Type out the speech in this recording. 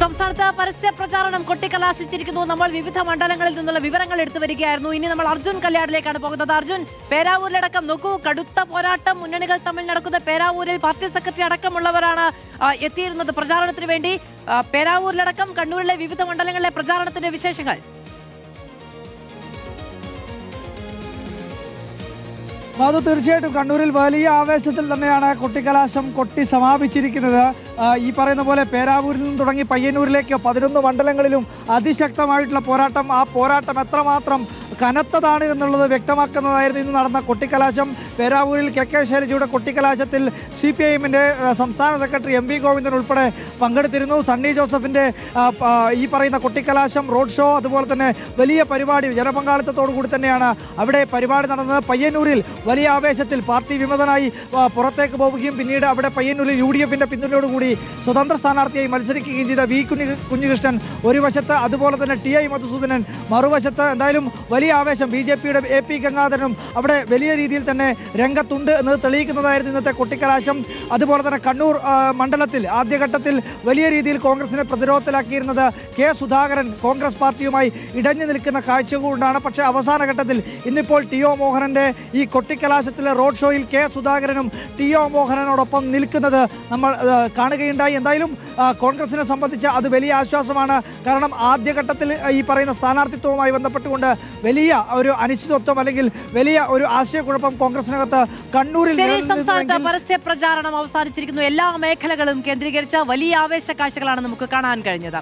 സംസ്ഥാനത്ത് പരസ്യ പ്രചാരണം കൊട്ടിക്കലാശിച്ചിരിക്കുന്നു. നമ്മൾ വിവിധ മണ്ഡലങ്ങളിൽ നിന്നുള്ള വിവരങ്ങൾ എടുത്തു വരികയായിരുന്നു. ഇനി നമ്മൾ അർജുൻ കല്യാടിലേക്കാണ് പോകുന്നത്. അർജുൻ, പേരാവൂരിലടക്കം നോക്കൂ, കടുത്ത പോരാട്ടം മുന്നണികൾ തമ്മിൽ നടക്കുന്ന പേരാവൂരിൽ പാർട്ടി സെക്രട്ടറി അടക്കമുള്ളവരാണ് എത്തിയിരുന്നത് പ്രചാരണത്തിന് വേണ്ടി. പേരാവൂരിലടക്കം കണ്ണൂരിലെ വിവിധ മണ്ഡലങ്ങളിലെ പ്രചാരണത്തിന്റെ വിശേഷങ്ങൾ. അത് തീർച്ചയായിട്ടും കണ്ണൂരിൽ വലിയ ആവേശത്തിൽ തന്നെയാണ് കൊട്ടിക്കലാശം കൊട്ടി സമാപിച്ചിരിക്കുന്നത്. ഈ പറയുന്ന പോലെ പേരാവൂരിൽ നിന്നും തുടങ്ങി പയ്യന്നൂരിലേക്ക് 11 മണ്ഡലങ്ങളിലും അതിശക്തമായിട്ടുള്ള പോരാട്ടം. ആ പോരാട്ടം എത്രമാത്രം കനത്തതാണ് എന്നുള്ളത് വ്യക്തമാക്കുന്നതായിരുന്നു ഇന്ന് നടന്ന കൊട്ടിക്കലാശം. പേരാവൂരിൽ കെ ശൈലജയുടെ കൊട്ടിക്കലാശത്തിൽ CPIM-ന്റെ സംസ്ഥാന സെക്രട്ടറി MV ഗോവിന്ദൻ ഉൾപ്പെടെ പങ്കെടുത്തിരുന്നു. സണ്ണി ജോസഫിന്റെ ഈ പറയുന്ന കൊട്ടിക്കലാശം, റോഡ് ഷോ, അതുപോലെ തന്നെ വലിയ പരിപാടി ജനപങ്കാളിത്തത്തോടു കൂടി തന്നെയാണ് അവിടെ പരിപാടി നടന്നത്. പയ്യന്നൂരിൽ വലിയ ആവേശത്തിൽ പാർട്ടി വിമതനായി പുറത്തേക്ക് പോവുകയും പിന്നീട് അവിടെ പയ്യന്നൂരിൽ UDF-ന്റെ പിന്തുണയോടുകൂടി സ്വതന്ത്ര സ്ഥാനാർത്ഥിയായി മത്സരിക്കുകയും ചെയ്ത കുഞ്ഞികൃഷ്ണൻ ഒരു വശത്ത്, അതുപോലെ തന്നെ TI മധുസൂദനൻ മറുവശത്ത്. എന്തായാലും വലിയ ആവേശം. BJP-യുടെ AP ഗംഗാധരനും അവിടെ വലിയ രീതിയിൽ തന്നെ രംഗത്തുണ്ട് എന്നത് തെളിയിക്കുന്നതായിരുന്നു ഇന്നത്തെ കൊട്ടിക്കലാശം. അതുപോലെ തന്നെ കണ്ണൂർ മണ്ഡലത്തിൽ ആദ്യഘട്ടത്തിൽ വലിയ രീതിയിൽ കോൺഗ്രസിനെ പ്രതിരോധത്തിലാക്കിയിരുന്നത് കെ സുധാകരൻ കോൺഗ്രസ് പാർട്ടിയുമായി ഇടഞ്ഞു നിൽക്കുന്ന കാഴ്ചകളുണ്ടാണ്. പക്ഷേ അവസാന ഘട്ടത്തിൽ ഇന്നിപ്പോൾ TO മോഹനന്റെ ഈ കൊട്ടിക്കലാശത്തിലെ റോഡ് ഷോയിൽ കെ സുധാകരനും TO മോഹനനോടൊപ്പം നിൽക്കുന്നത് നമ്മൾ കാണുകയുണ്ടായി. എന്തായാലും കോൺഗ്രസിനെ സംബന്ധിച്ച് അത് വലിയ ആശ്വാസമാണ്. കാരണം ആദ്യഘട്ടത്തിൽ ഈ പറയുന്ന സ്ഥാനാർത്ഥിത്വവുമായി ബന്ധപ്പെട്ടുകൊണ്ട് വലിയ ഒരു അനിശ്ചിതത്വം അല്ലെങ്കിൽ വലിയ ഒരു ആശയക്കുഴപ്പം കോൺഗ്രസിനകത്ത് കണ്ണൂരിൽ. സംസ്ഥാനത്ത് പരസ്യ പ്രചാരണം അവസാനിച്ചിരിക്കുന്നു. എല്ലാ മേഖലകളും കേന്ദ്രീകരിച്ച വലിയ ആവേശ കാഴ്ചകളാണ് നമുക്ക് കാണാൻ കഴിഞ്ഞത്.